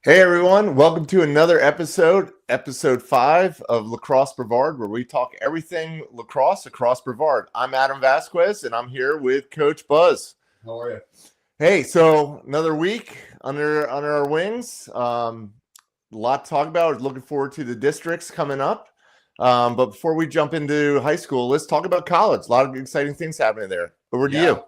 Hey everyone, welcome to another episode 5 of Lacrosse Brevard, where we talk everything lacrosse across Brevard. I'm Adam Vasquez, and I'm here with Coach Buzz. How are you? Hey, so another week under our wings. A lot to talk about. Looking forward to the districts coming up. But before we jump into high school, let's talk about college. A lot of exciting things happening there. Over to you.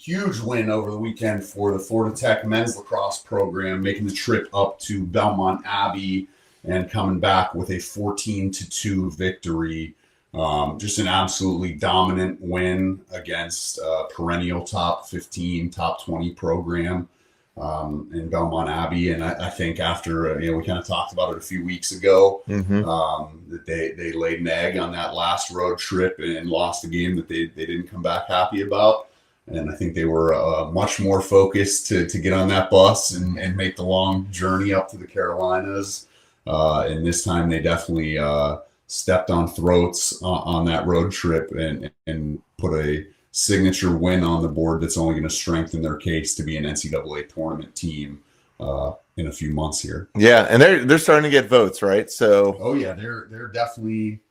Huge win over the weekend for the Florida Tech men's lacrosse program, making the trip up to Belmont Abbey and coming back with a 14-2 victory. Just an absolutely dominant win against a perennial top 15, top 20 program in Belmont Abbey. And I think after, we kind of talked about it a few weeks ago, that they laid an egg on that last road trip and lost a game that they didn't come back happy about. And I think they were much more focused to get on that bus and make the long journey up to the Carolinas. And this time they definitely stepped on throats on that road trip and put a signature win on the board that's only going to strengthen their case to be an NCAA tournament team in a few months here. Yeah, and they're starting to get votes, right? So they're definitely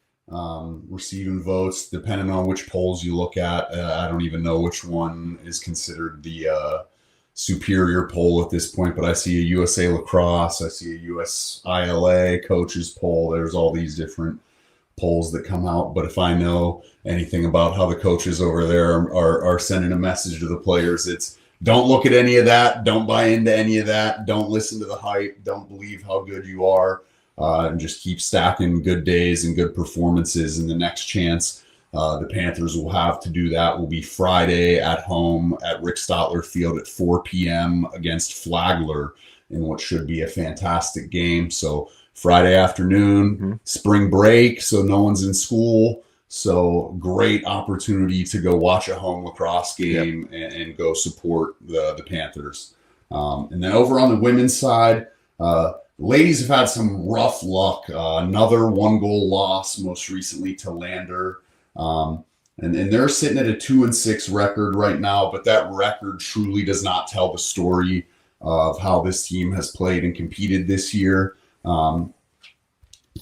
receiving votes depending on which polls you look at. I don't even know which one is considered the superior poll at this point, but I see a USA Lacrosse, I see a USILA coaches poll. There's all these different polls that come out, but if I know anything about how the coaches over there are sending a message to the players, it's don't look at any of that, don't buy into any of that, don't listen to the hype, don't believe how good you are, and just keep stacking good days and good performances. And the next chance the Panthers will have to do that will be Friday at home at Rick Stotler Field at 4 p.m. against Flagler in what should be a fantastic game. So Friday afternoon, spring break, so no one's in school. So great opportunity to go watch a home lacrosse game and go support the Panthers. And then over on the women's side, ladies have had some rough luck. Another 1-goal loss, most recently to Lander. And they're sitting at a 2-6 record right now, but that record truly does not tell the story of how this team has played and competed this year.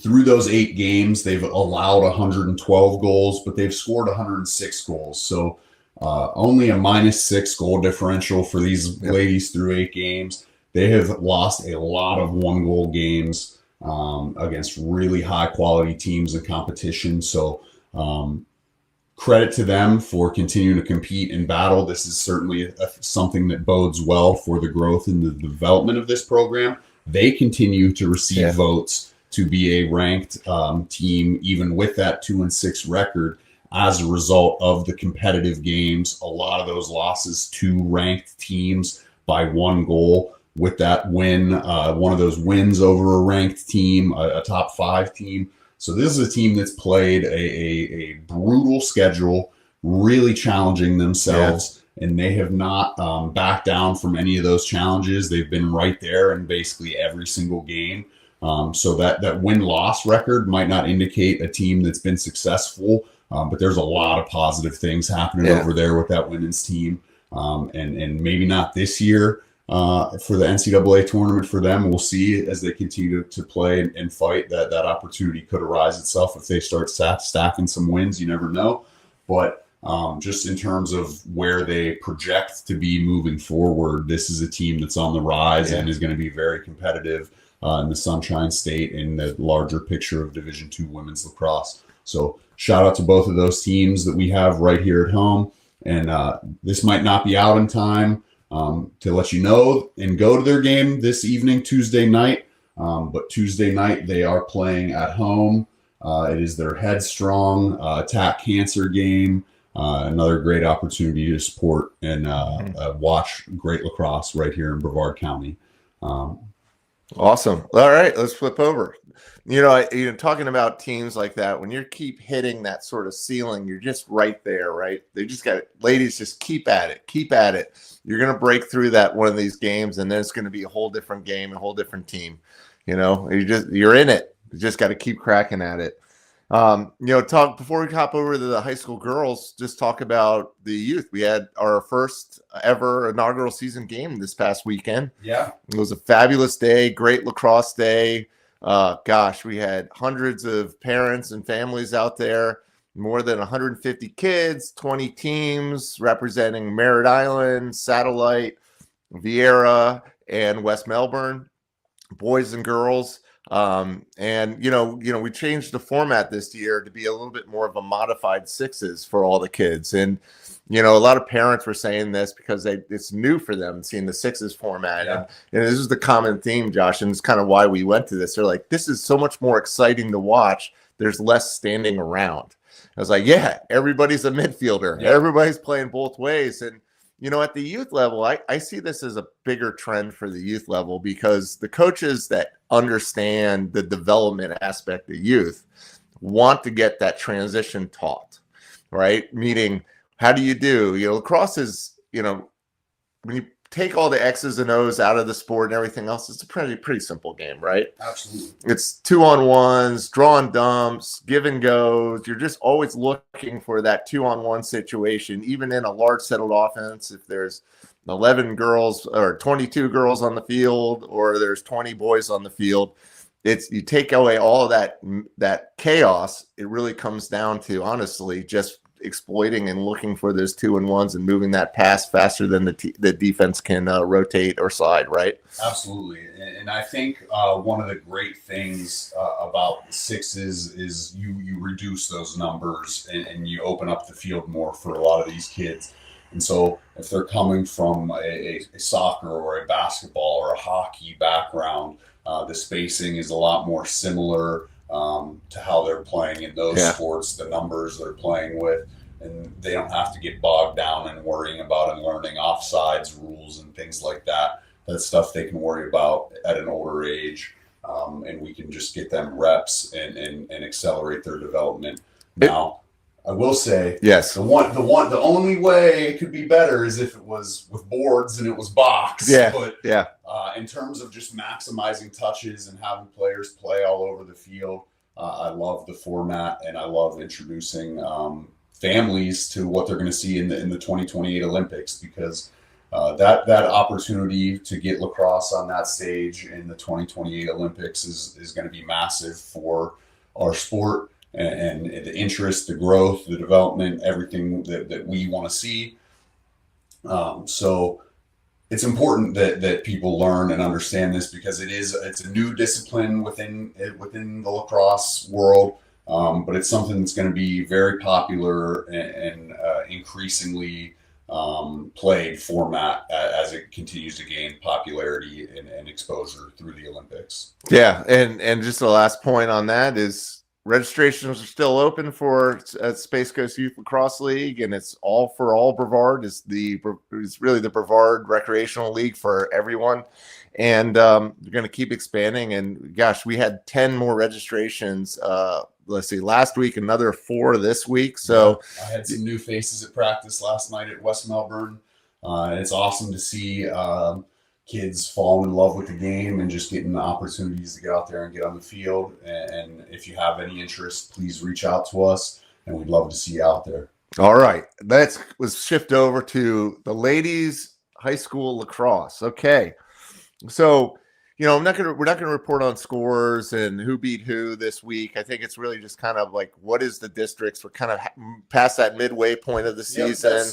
Through those 8 games, they've allowed 112 goals, but they've scored 106 goals. So only a -6 goal differential for these ladies through 8 games. They have lost a lot of 1-goal games against really high-quality teams in competition. So credit to them for continuing to compete and battle. This is certainly something that bodes well for the growth and the development of this program. They continue to receive votes to be a ranked team, even with that 2-6 record, as a result of the competitive games. A lot of those losses to ranked teams by 1 goal. With that win, one of those wins over a ranked team, a top 5 team. So this is a team that's played a brutal schedule, really challenging themselves, and they have not backed down from any of those challenges. They've been right there in basically every single game. So that win-loss record might not indicate a team that's been successful, but there's a lot of positive things happening over there with that women's team, and maybe not this year for the NCAA tournament for them. We'll see as they continue to play and fight that opportunity could arise itself if they start stacking some wins. You never know, but just in terms of where they project to be moving forward, this is a team that's on the rise and is going to be very competitive in the Sunshine State in the larger picture of Division II women's lacrosse. So shout out to both of those teams that we have right here at home. And this might not be out in time to let you know and go to their game this evening, Tuesday night. But Tuesday night they are playing at home. It is their Headstrong Attack Cancer game. Another great opportunity to support and watch great lacrosse right here in Brevard County. Awesome. All right, let's flip over. Talking about teams like that, when you keep hitting that sort of ceiling, you're just right there, right? They just got it. Ladies, just keep at it. You're going to break through that one of these games, and then it's going to be a whole different game, a whole different team. You're in it. You just got to keep cracking at it. Talk before we hop over to the high school girls, just talk about the youth. We had our first ever inaugural season game this past weekend. Yeah. It was a fabulous day, great lacrosse day. We had hundreds of parents and families out there, more than 150 kids, 20 teams representing Merritt Island, Satellite, Vieira, and West Melbourne, boys and girls. We changed the format this year to be a little bit more of a modified sixes for all the kids. And, a lot of parents were saying this because it's new for them seeing the sixes format. Yeah. And this is the common theme, Josh, and it's kind of why we went to this. They're like, this is so much more exciting to watch. There's less standing around. I was like, yeah, everybody's a midfielder. Yeah. Everybody's playing both ways. And, at the youth level, I see this as a bigger trend for the youth level because the coaches that understand the development aspect of youth want to get that transition taught, right? Meaning, how do you do? Lacrosse is, when you take all the X's and O's out of the sport and everything else, it's a pretty simple game, right? Absolutely. It's 2-on-1s, draw and dumps, give and goes. You're just always looking for that 2-on-1 situation, even in a large settled offense. If there's 11 girls or 22 girls on the field, or there's 20 boys on the field, you take away all of that chaos. It really comes down to, honestly, just exploiting and looking for those 2-on-1s and moving that pass faster than the defense can rotate or slide, right? Absolutely. And I think one of the great things about the sixes is you reduce those numbers and you open up the field more for a lot of these kids. And so if they're coming from a soccer or a basketball or a hockey background, the spacing is a lot more similar to how they're playing in those sports, the numbers they're playing with, and they don't have to get bogged down and worrying about and learning offsides rules and things like that. That's stuff they can worry about at an older age, and we can just get them reps and accelerate their development. Now, I will say, yes, the only way it could be better is if it was with boards and it was box. Yeah, but yeah. In terms of just maximizing touches and having players play all over the field, I love the format, and I love introducing families to what they're going to see in the 2028 Olympics, because that opportunity to get lacrosse on that stage in the 2028 Olympics is going to be massive for our sport. And the interest, the growth, the development, everything that we want to see. So it's important that people learn and understand this, because it's a new discipline within the lacrosse world, but it's something that's going to be very popular and increasingly played format as it continues to gain popularity and exposure through the Olympics. Yeah, and just the last point on that is, registrations are still open for Space Coast Youth Lacrosse League, and it's all for all. Brevard is really the Brevard recreational league for everyone, and they're going to keep expanding. And gosh, we had 10 more registrations. Let's see, last week, another 4 this week. So I had some new faces at practice last night at West Melbourne. It's awesome to see kids fall in love with the game and just getting the opportunities to get out there and get on the field. And if you have any interest, please reach out to us, and we'd love to see you out there. All right, let's shift over to the ladies high school lacrosse. Okay, so we're not gonna report on scores and who beat who this week. I think it's really just kind of like, what is the districts? We're kind of past that midway point of the season.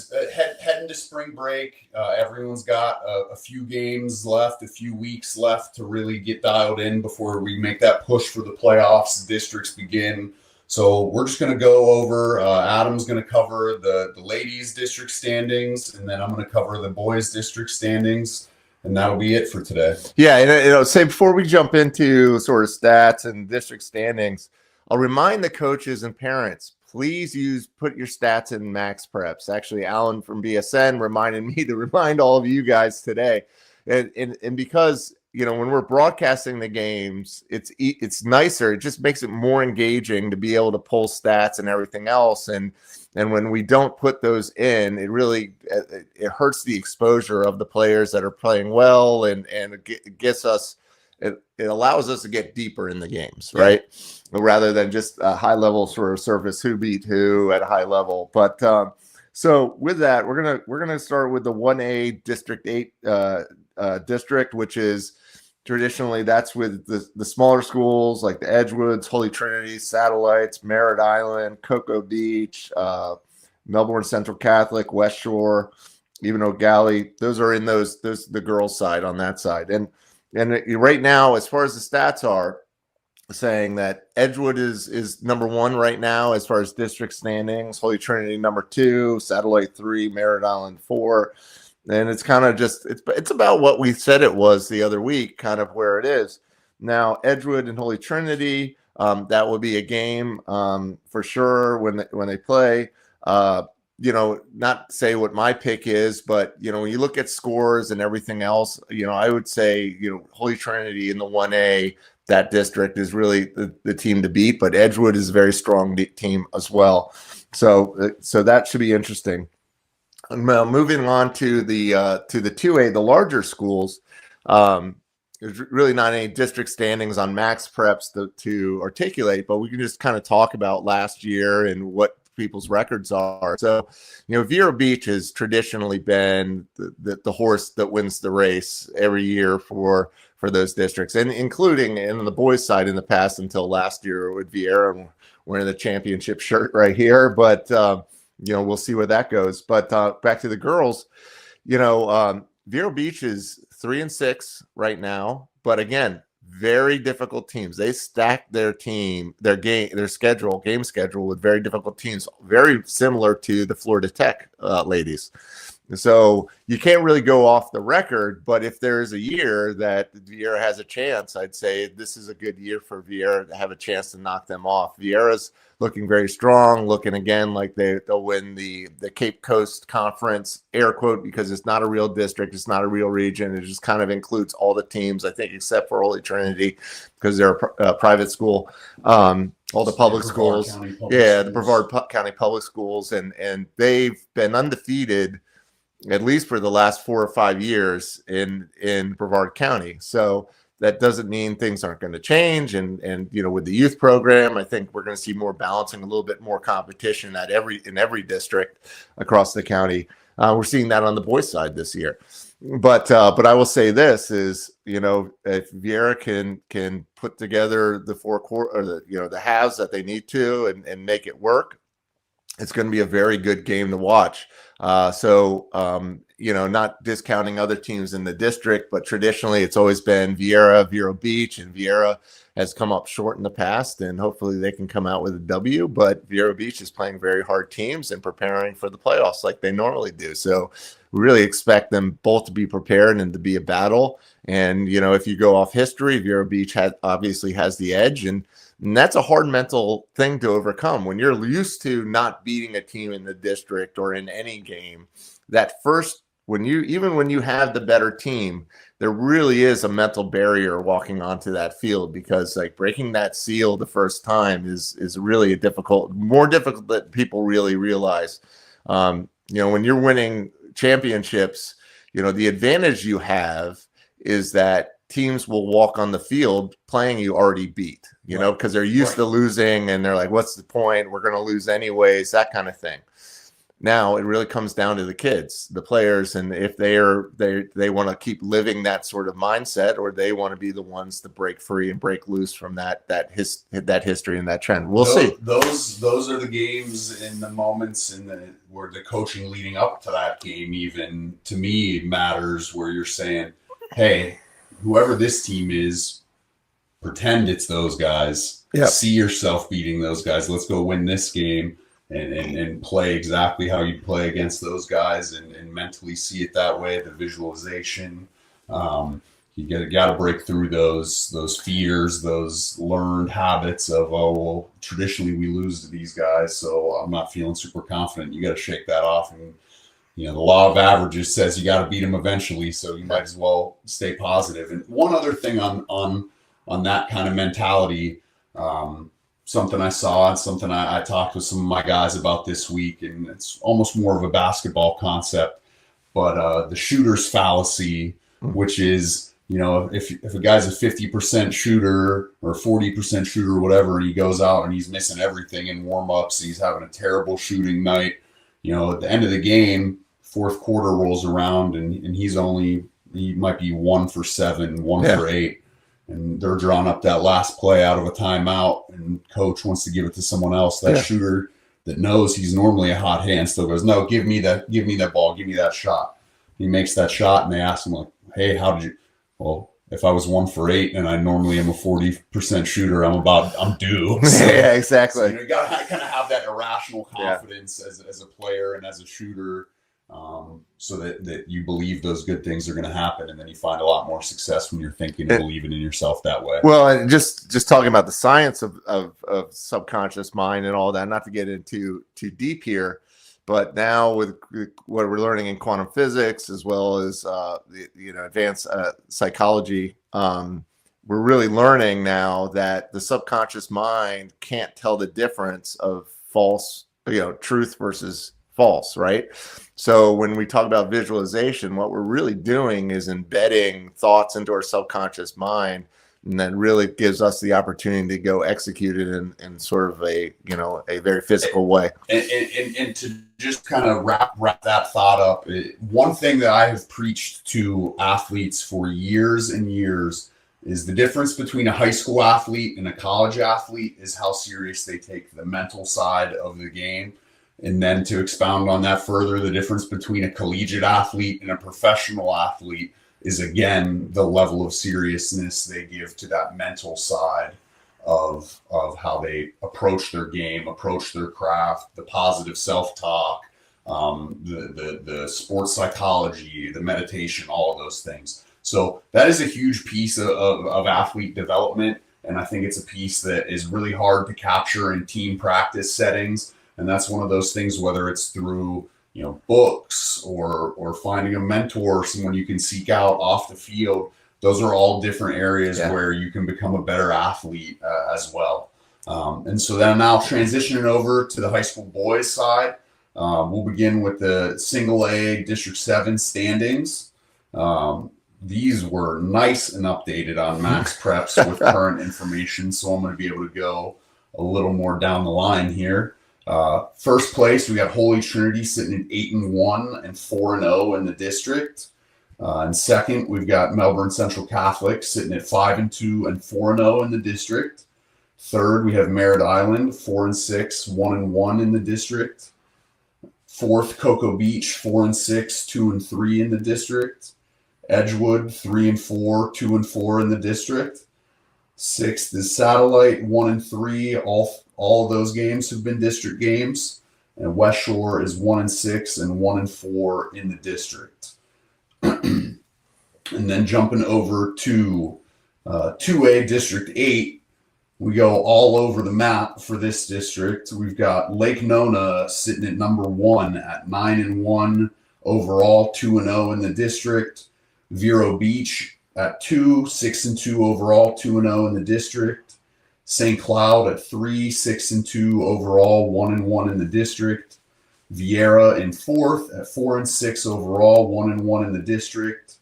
Heading to spring break. Everyone's got a few games left, a few weeks left to really get dialed in before we make that push for the playoffs. The districts begin. So we're just going to go over, Adam's going to cover the ladies district standings, and then I'm going to cover the boys district standings. And that'll be it for today. Yeah, and say before we jump into sort of stats and district standings, I'll remind the coaches and parents, please put your stats in Max Preps. Actually, Alan from BSN reminded me to remind all of you guys today, and because when we're broadcasting the games, it's nicer. It just makes it more engaging to be able to pull stats and everything else. And when we don't put those in, it really it hurts the exposure of the players that are playing well, and it gets us it allows us to get deeper in the games, right? Rather than just a high level sort of surface who beat who at a high level. But so with that, we're gonna start with the 1A District 8 district, which is traditionally that's with the smaller schools like the Edgewoods, Holy Trinity, Satellites, Merritt Island, Cocoa Beach, Melbourne Central Catholic, West Shore, even O'Galley. Those are in those the girls' side on that side. And right now, as far as the stats are, saying that Edgewood is number 1 right now as far as district standings, Holy Trinity number 2, Satellite 3, Merritt Island 4. And it's kind of just it's about what we said it was the other week, kind of where it is now. Edgewood and Holy Trinity, that will be a game for sure when they play. Not say what my pick is, but when you look at scores and everything else, I would say Holy Trinity in the 1A, that district is really the team to beat. But Edgewood is a very strong team as well, so that should be interesting. Moving on to the 2A, the larger schools. There's really not any district standings on max preps to articulate, but we can just kind of talk about last year and what people's records are. So, Vero Beach has traditionally been the horse that wins the race every year for those districts, and including in the boys' side in the past until last year with Vieira wearing the championship shirt right here. But we'll see where that goes. But back to the girls, Vero Beach is 3-6 right now, but again, very difficult teams. They stack their game schedule with very difficult teams, very similar to the Florida Tech ladies. So you can't really go off the record, but if there is a year that Vieira has a chance, I'd say this is a good year for Vieira to have a chance to knock them off. Vieira's looking very strong, looking again like they'll win the Cape Coast Conference, air quote, because it's not a real district, it's not a real region. It just kind of includes all the teams, I think, except for Holy Trinity, because they're a private school. All the public schools, the Brevard County Public Schools, and they've been undefeated at least for the last 4 or 5 years in Brevard County. So that doesn't mean things aren't going to change. And with the youth program, I think we're going to see more balancing, a little bit more competition in every district across the county. We're seeing that on the boys' side this year. But I will say this is, if Vieira can put together the the halves that they need to and make it work, it's going to be a very good game to watch. Not discounting other teams in the district, but traditionally it's always been Vero Beach, and Vieira has come up short in the past, and hopefully they can come out with a W. But Vero Beach is playing very hard teams and preparing for the playoffs like they normally do. So we really expect them both to be prepared and to be a battle. And, if you go off history, Vero Beach obviously has the edge, and that's a hard mental thing to overcome when you're used to not beating a team in the district or in any game. That first, when you have the better team, there really is a mental barrier walking onto that field, because like breaking that seal the first time is really more difficult than people really realize. When you're winning championships, the advantage you have is that teams will walk on the field playing you already beat, because they're used to losing, and they're like, what's the point? We're going to lose anyways, that kind of thing. Now it really comes down to the kids, the players, and if they want to keep living that sort of mindset, or they want to be the ones to break free and break loose from that history and that trend. We'll see. Those are the games and the moments where the coaching leading up to that game, even to me, matters, where you're saying, hey, whoever this team is, pretend it's those guys. Yep. See yourself beating those guys. Let's go win this game and play exactly how you play against those guys, and mentally see it that way. The visualization. You got to break through those fears, those learned habits of, traditionally we lose to these guys, so I'm not feeling super confident. You got to shake that off, and the law of averages says you got to beat them eventually, so you might as well stay positive. And one other thing on that kind of mentality, something I saw and something I talked with some of my guys about this week, and it's almost more of a basketball concept, but the shooter's fallacy, which is if a guy's a 50% shooter or 40% shooter or whatever, and he goes out and he's missing everything in warm-ups, he's having a terrible shooting night, at the end of the game, fourth quarter rolls around and he might be 1 for 7, 1 for 8. And they're drawing up that last play out of a timeout, and coach wants to give it to someone else. That shooter that knows he's normally a hot hand still goes, no, give me that ball, give me that shot. He makes that shot, and they ask him, like, hey, how did you? Well, if I was 1 for 8 and I normally am a 40% shooter, I'm due. So, yeah, exactly. So you got to kind of have that irrational confidence as a player and as a shooter, so that you believe those good things are going to happen, and then you find a lot more success when you're thinking and believing in yourself that way. Well, and just talking about the science of subconscious mind and all that, not to get into too deep here, but now with what we're learning in quantum physics as well as advanced psychology, we're really learning now that the subconscious mind can't tell the difference of false, truth versus false, right? So when we talk about visualization, what we're really doing is embedding thoughts into our subconscious mind, and that really gives us the opportunity to go execute it in sort of a very physical way. And to just kind of wrap that thought up, one thing that I have preached to athletes for years and years is the difference between a high school athlete and a college athlete is how serious they take the mental side of the game. And then to expound on that further, the difference between a collegiate athlete and a professional athlete is, again, the level of seriousness they give to that mental side of how they approach their game, approach their craft, the positive self-talk, the sports psychology, the meditation, all of those things. So that is a huge piece of athlete development. And I think it's a piece that is really hard to capture in team practice settings. And that's one of those things, whether it's through, books or finding a mentor, someone you can seek out off the field. Those are all different areas where you can become a better athlete as well. And so then now transitioning over to the high school boys side, we'll begin with the single A District 7 standings. These were nice and updated on Max Preps with current information. So I'm going to be able to go a little more down the line here. First place, we got Holy Trinity sitting at 8-1 and 4-0 in the district. And second, we've got Melbourne Central Catholic sitting at 5-2 and 4-0 in the district. Third, we have Merritt Island 4-6, 1-1 in the district. Fourth, Cocoa Beach 4-6, 2-3 in the district. Edgewood 3-4, 2-4 in the district. Sixth is Satellite 1-3. All of those games have been district games, and West Shore is 1-6 and 1-4 in the district. And then jumping over to 2A District 8, we go all over the map for this district. We've got Lake Nona sitting at number 1 at 9-1 overall, 2-0 in the district. Vero Beach at 2, 6-2 overall, 2-0 in the district. St. Cloud at 3, 6-2 overall, 1-1 in the district. Vieira in 4th at 4-6 overall, 1-1 in the district.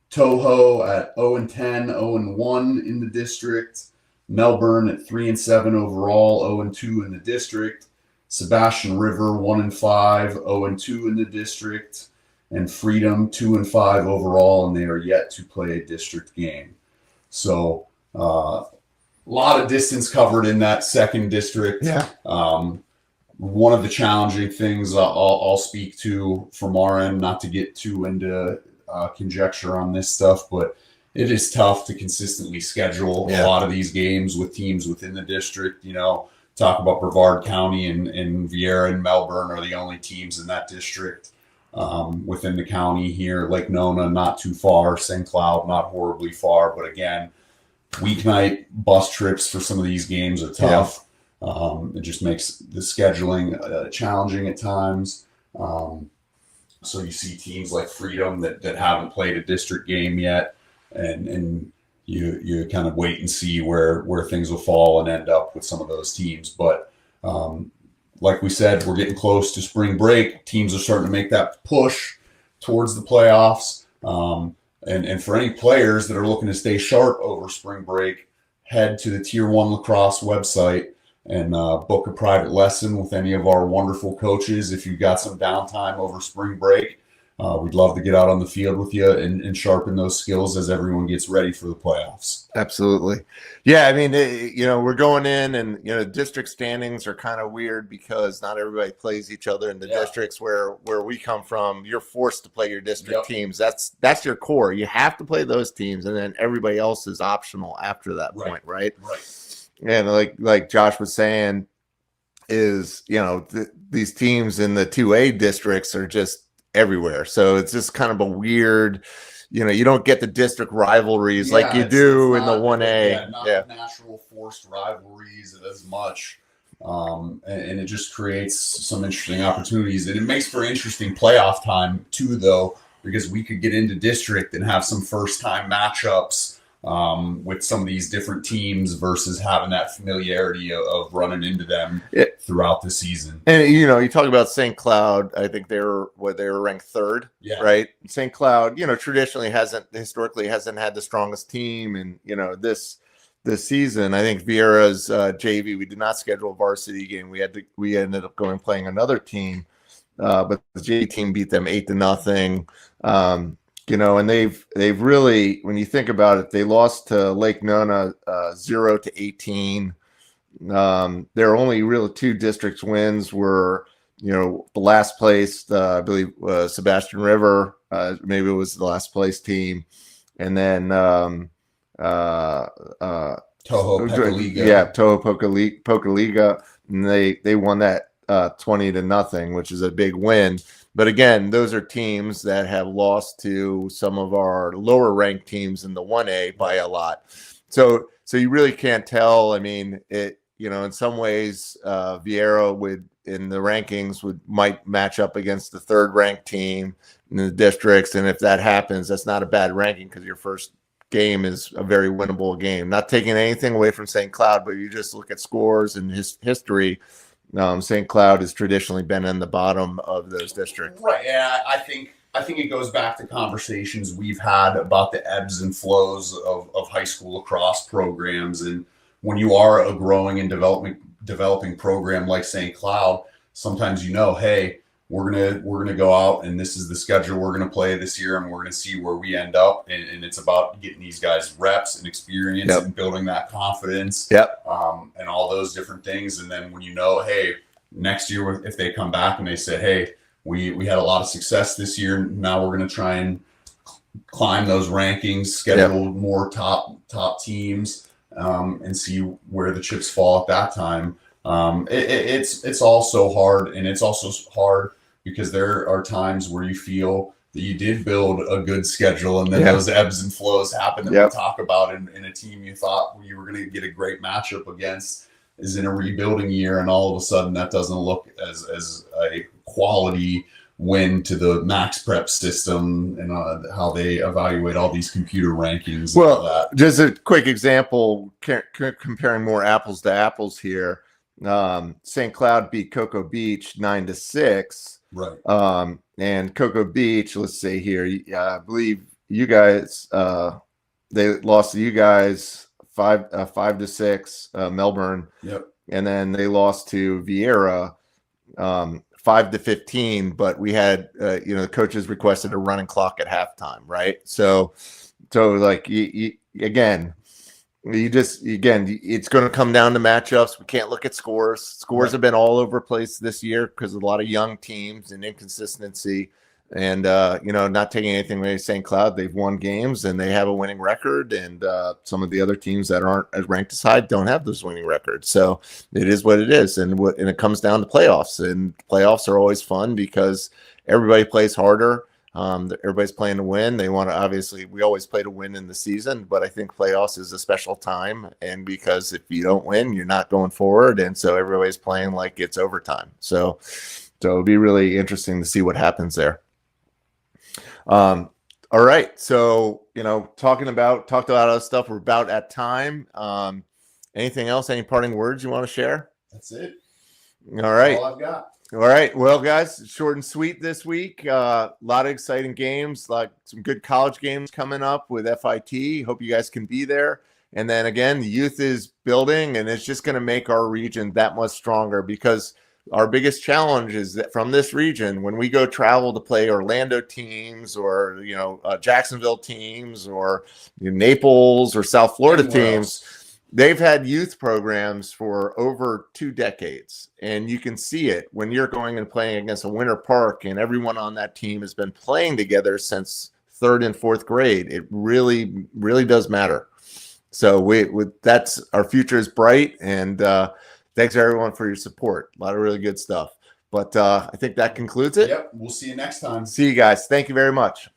Toho at 0-10, 0-1 in the district. Melbourne at 3-7 overall, 0-2 in the district. Sebastian River 1-5, 0-2 in the district. And Freedom 2-5 overall, and they are yet to play a district game. So a lot of distance covered in that second district. Yeah. One of the challenging things I'll speak to from our end, not to get too into conjecture on this stuff, but it is tough to consistently schedule a lot of these games with teams within the district. Talk about Brevard County and Vieira and Melbourne are the only teams in that district. Within the county here, Lake Nona, not too far, St. Cloud, not horribly far, but again, weeknight bus trips for some of these games are tough. It just makes the scheduling challenging at times. So you see teams like Freedom that haven't played a district game yet, and you kind of wait and see where things will fall and end up with some of those teams. But like we said, we're getting close to spring break. Teams are starting to make that push towards the playoffs. And for any players that are looking to stay sharp over spring break, head to the Tier 1 Lacrosse website and book a private lesson with any of our wonderful coaches. If you've got some downtime over spring break, we'd love to get out on the field with you and sharpen those skills as everyone gets ready for the playoffs. Absolutely. Yeah, I mean, we're going in and, district standings are kind of weird because not everybody plays each other in the districts where we come from. You're forced to play your district teams. That's your core. You have to play those teams, and then everybody else is optional after that point, right? Right. And like Josh was saying, is these teams in the 2A districts are just everywhere. So it's just kind of a weird, you don't get the district rivalries like you do in the 1A. Not natural forced rivalries as much. And it just creates some interesting opportunities. And it makes for interesting playoff time too, though, because we could get into district and have some first time matchups with some of these different teams versus having that familiarity of running into them throughout the season. And you talk about St. Cloud. I think they were ranked third, right? St. Cloud, historically hasn't had the strongest team, and this season, I think Vieira's JV. We did not schedule a varsity game. We ended up playing another team, but the JV team beat them 8-0. And they've really, when you think about it, they lost to Lake Nona 0-18. Their only real two districts wins were, the last place, I believe, Sebastian River. Maybe it was the last place team, and then Toho Pokaliga. Yeah, Toho Pokaliga, and they won that 20-0, which is a big win. But again, those are teams that have lost to some of our lower ranked teams in the 1A by a lot. So you really can't tell. I mean, in some ways, Vieira in the rankings might match up against the third ranked team in the districts. And if that happens, that's not a bad ranking because your first game is a very winnable game. Not taking anything away from St. Cloud, but you just look at scores and history. St. Cloud has traditionally been in the bottom of those districts. Right. Yeah, I think it goes back to conversations we've had about the ebbs and flows of high school lacrosse programs. And when you are a growing and developing program like St. Cloud, sometimes hey, we're gonna go out and this is the schedule we're gonna play this year, and we're gonna see where we end up. And it's about getting these guys reps and experience and building that confidence. And all those different things. And then when hey, next year if they come back and they say, hey, we had a lot of success this year, now we're gonna try and climb those rankings, schedule more top teams, and see where the chips fall at that time. It's also hard, and it's also hard because there are times where you feel that you did build a good schedule, and then those ebbs and flows happen that we talk about in a team you thought you were going to get a great matchup against is in a rebuilding year, and all of a sudden that doesn't look as a quality win to the Max Prep system and how they evaluate all these computer rankings. Well, and all that. Just a quick example, comparing more apples to apples here. St. Cloud beat Cocoa Beach 9-6. Right. And Cocoa Beach, let's say here, I believe you guys, they lost to you guys 5-6, Melbourne. Yep. And then they lost to Vieira 5-15. But we had, the coaches requested a running clock at halftime, right? So like it's going to come down to matchups. We can't look at scores. Scores have been all over the place this year because of a lot of young teams and inconsistency. And, not taking anything away from St. Cloud, they've won games and they have a winning record. And some of the other teams that aren't as ranked as high don't have those winning records. So it is what it is. And it comes down to playoffs. And playoffs are always fun because everybody plays harder. Everybody's playing to win. They want to, obviously, we always play to win in the season, but I think playoffs is a special time. And because if you don't win, you're not going forward. And so everybody's playing like it's overtime. So it'll be really interesting to see what happens there. All right. So, talked about other stuff. We're about at time. Anything else? Any parting words you want to share? That's it. All right. That's all I've got. All right. Well, guys, short and sweet this week. A lot of exciting games, like some good college games coming up with FIT. Hope you guys can be there. And then again, the youth is building, and it's just going to make our region that much stronger, because our biggest challenge is that from this region, when we go travel to play Orlando teams or, Jacksonville teams or Naples or South Florida teams, they've had youth programs for over 2 decades. And you can see it when you're going and playing against a Winter Park, and everyone on that team has been playing together since 3rd and 4th grade. It really, really does matter. So that's our future is bright, and thanks everyone for your support. A lot of really good stuff. But I think that concludes it. Yep. We'll see you next time. See you guys. Thank you very much.